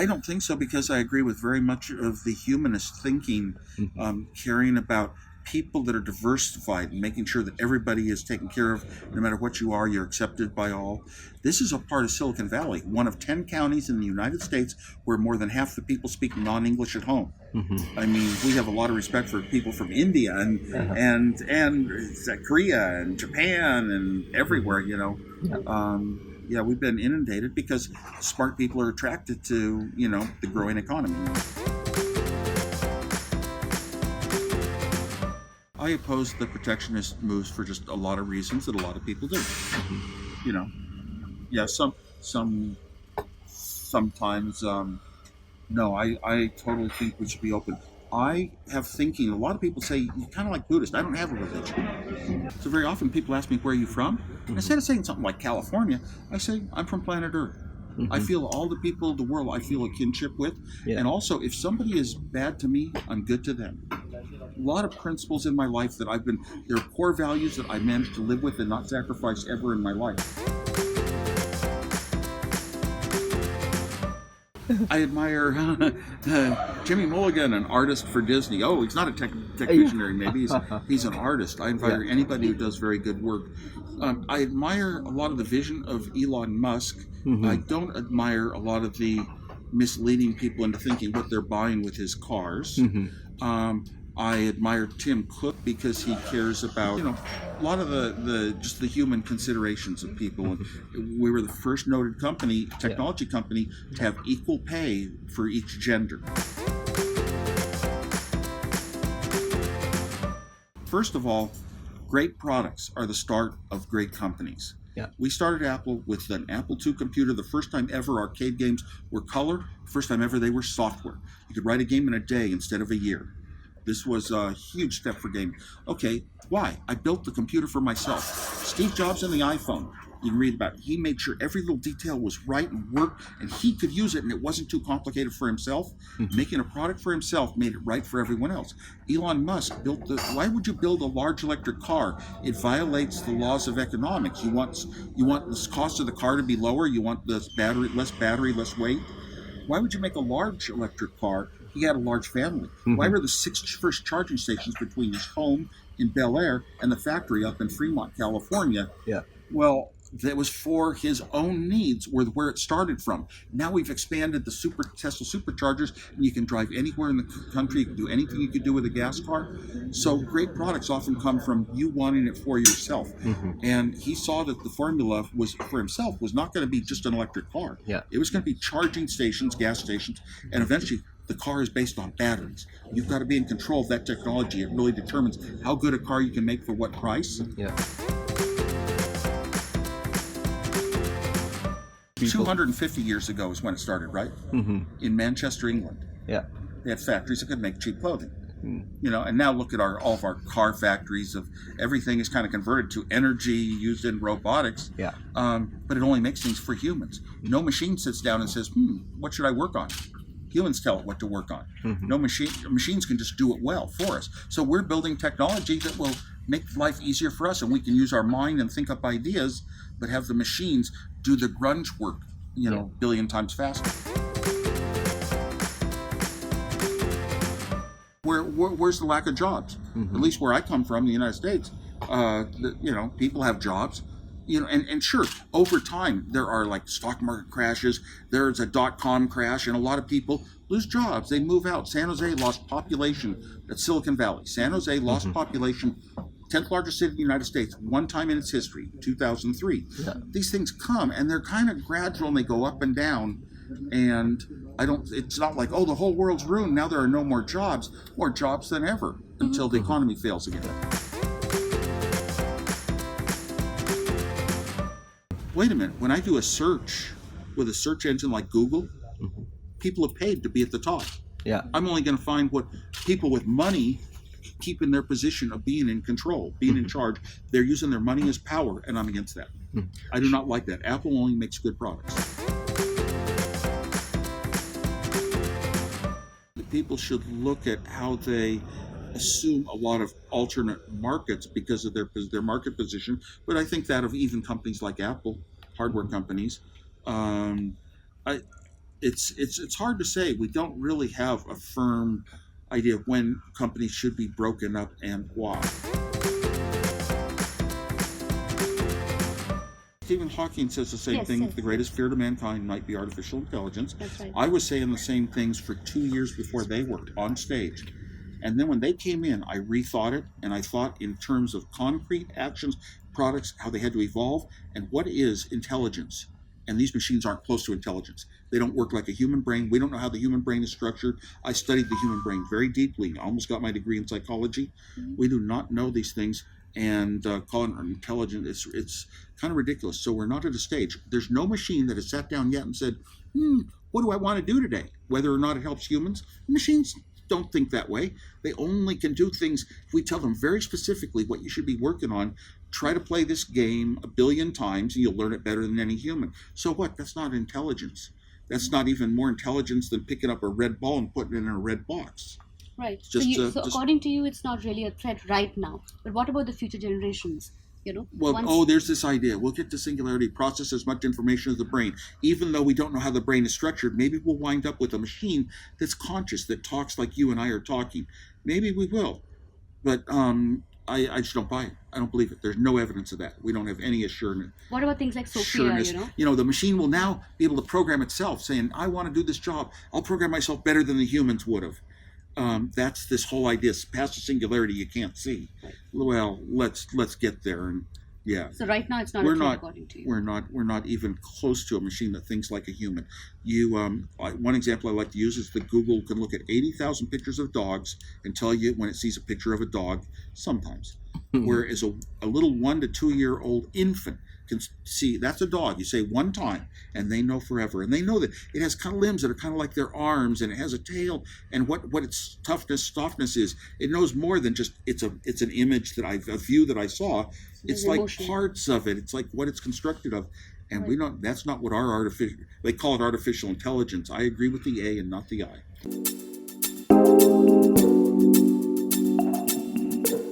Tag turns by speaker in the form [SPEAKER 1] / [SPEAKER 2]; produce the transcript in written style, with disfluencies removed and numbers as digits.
[SPEAKER 1] I don't think so, because I agree with very much of the humanist thinking,
[SPEAKER 2] Hmm.
[SPEAKER 1] caring about people that are diversified and making sure that everybody is taken care of. No matter what you are, you're accepted by all. This is a part of Silicon Valley, one of 10 counties in the United States where more than half the people speak non-English at home.
[SPEAKER 2] Hmm.
[SPEAKER 1] I mean, we have a lot of respect for people from India
[SPEAKER 2] Uh-huh.
[SPEAKER 1] and Korea and Japan and everywhere.
[SPEAKER 2] Hmm. Yeah.
[SPEAKER 1] Yeah, we've been inundated because smart people are attracted to the growing economy. I oppose the protectionist moves for just a lot of reasons that a lot of people do.
[SPEAKER 2] Hmm.
[SPEAKER 1] You know, yeah, some sometimes. No, I totally think we should be open. I have thinking. A lot of people say you're kind of like Buddhist. I don't have a religion. So very often people ask me, where are you from?
[SPEAKER 2] Hmm.
[SPEAKER 1] Instead of saying something like California, I say I'm from planet Earth. I
[SPEAKER 2] Hmm.
[SPEAKER 1] feel all the people of the world I feel a kinship with.
[SPEAKER 2] Yeah.
[SPEAKER 1] And also, if somebody is bad to me, I'm good to them. A lot of principles in my life that there are core values that I managed to live with and not sacrifice ever in my life. I admire Jimmy Mulligan, an artist for Disney. Oh, he's not a tech visionary, maybe. He's an artist. I admire
[SPEAKER 2] Yeah.
[SPEAKER 1] anybody who does very good work. I admire a lot of the vision of Elon Musk. I
[SPEAKER 2] Hmm.
[SPEAKER 1] don't admire a lot of the misleading people into thinking what they're buying with his cars.
[SPEAKER 2] Hmm.
[SPEAKER 1] Um, I admire Tim Cook because he cares about a lot of the just the human considerations of people. And we were the first noted company,
[SPEAKER 2] Yeah.
[SPEAKER 1] technology company, to have equal pay for each gender. First of all, great products are the start of great companies.
[SPEAKER 2] Yeah.
[SPEAKER 1] We started Apple with an Apple II computer. The first time ever arcade games were color. First time ever they were software. You could write a game in a day instead of a year. This was a huge step for gaming. Okay, why? I built the computer for myself. Steve Jobs and the iPhone. You can read about it. He made sure every little detail was right and worked, and he could use it, and it wasn't too complicated for himself.
[SPEAKER 2] Hmm.
[SPEAKER 1] Making a product for himself made it right for everyone else. Elon Musk built the. Why would you build a large electric car? It violates the laws of economics. You want the cost of the car to be lower. You want the battery, less weight. Why would you make a large electric car? He had a large family. Why
[SPEAKER 2] Hmm.
[SPEAKER 1] were the six first charging stations between his home in Bel Air and the factory up in Fremont, California?
[SPEAKER 2] Yeah.
[SPEAKER 1] Well, that was for his own needs, where it started from. Now we've expanded the Tesla superchargers, and you can drive anywhere in the country. You can do anything you could do with a gas car. So great products often come from you wanting it for yourself.
[SPEAKER 2] Hmm.
[SPEAKER 1] And he saw that the formula was for himself was not going to be just an electric car.
[SPEAKER 2] Yeah.
[SPEAKER 1] It was going to be charging stations, gas stations, and eventually the car is based on batteries. You've got to be in control of that technology. It really determines how good a car you can make for what price.
[SPEAKER 2] Yeah. People.
[SPEAKER 1] 250 years ago is when it started, right?
[SPEAKER 2] Hmm.
[SPEAKER 1] In Manchester, England.
[SPEAKER 2] Yeah.
[SPEAKER 1] They had factories that could make cheap clothing.
[SPEAKER 2] Mm.
[SPEAKER 1] And now look at all of our car factories. Of everything is kind of converted to energy used in robotics.
[SPEAKER 2] Yeah.
[SPEAKER 1] But it only makes things for humans. No machine sits down and says, what should I work on? Humans tell it what to work on.
[SPEAKER 2] Hmm.
[SPEAKER 1] No machines can just do it well for us. So we're building technology that will make life easier for us, and we can use our mind and think up ideas, but have the machines do the grunge work,
[SPEAKER 2] Yeah.
[SPEAKER 1] billion times faster. Where's the lack of jobs?
[SPEAKER 2] Hmm.
[SPEAKER 1] At least where I come from, the United States, people have jobs. And sure, over time there are like stock market crashes. There's a .com crash, and a lot of people lose jobs. They move out. San Jose lost population. At Silicon Valley, San Jose lost population. 10th largest city in the United States, one time in its history, 2003.
[SPEAKER 2] Yeah.
[SPEAKER 1] These things come, and they're kind of gradual, and they go up and down. And it's not like, the whole world's ruined. Now there are no more jobs than ever, until the economy fails again. Wait a minute, when I do a search with a search engine like Google, people have paid to be at the top.
[SPEAKER 2] Yeah.
[SPEAKER 1] I'm only going to find what people with money keep in their position of being in control, being in charge. They're using their money as power, and I'm against that. I do not like that. Apple only makes good products. People should look at how they assume a lot of alternate markets because of their market position, but I think that of even companies like Apple, hardware companies. I it's hard to say. We don't really have a firm idea of when companies should be broken up and why. Stephen Hawking says the same
[SPEAKER 2] Yes,
[SPEAKER 1] thing.
[SPEAKER 2] yes.
[SPEAKER 1] The greatest fear to mankind might be artificial intelligence.
[SPEAKER 2] That's right.
[SPEAKER 1] I was saying the same things for 2 years before they were on stage. And then when they came in, I rethought it, and I thought in terms of concrete actions, products, how they had to evolve, and what is intelligence. And these machines aren't close to intelligence. They don't work like a human brain. We don't know how the human brain is structured. I studied the human brain very deeply. I almost got my degree in psychology.
[SPEAKER 2] Mhm.
[SPEAKER 1] We do not know these things, and calling it intelligent, it's kind of ridiculous. So we're not at a stage. There's no machine that has sat down yet and said, what do I want to do today? Whether or not it helps humans. Machines don't think that way. They only can do things if we tell them very specifically what you should be working on. Try to play this game 1 billion times and you'll learn it better than any human. So what? That's not intelligence. That's not even more intelligence than picking up a red ball and putting it in a red box.
[SPEAKER 2] Right.
[SPEAKER 1] Just,
[SPEAKER 2] So according to you, it's not really a threat right now. But what about the future generations?
[SPEAKER 1] Well, there's this idea. We'll get to singularity, process as much information as the brain. Even though we don't know how the brain is structured, maybe we'll wind up with a machine that's conscious, that talks like you and I are talking. Maybe we will. But I just don't buy it. I don't believe it. There's no evidence of that. We don't have any assurance.
[SPEAKER 2] What about things like Sophia,
[SPEAKER 1] The machine will now be able to program itself, saying, I want to do this job. I'll program myself better than the humans would have. That's this whole idea. Past the singularity you can't see.
[SPEAKER 2] Right.
[SPEAKER 1] Well, let's get there, and yeah.
[SPEAKER 2] So right now it's not a threat according to you.
[SPEAKER 1] We're not even close to a machine that thinks like a human. One example I like to use is that Google can look at 80,000 pictures of dogs and tell you when it sees a picture of a dog sometimes. Whereas a little 1 to 2 year old infant can see that's a dog. You say one time and they know forever. And they know that it has kind of limbs that are kind of like their arms, and it has a tail, and what its softness is. It knows more than just it's an image a view that I saw. It's like
[SPEAKER 2] emotion.
[SPEAKER 1] parts of it. It's like what it's constructed of. And we don't. That's not what our they call it artificial intelligence. I agree with the A and not the I.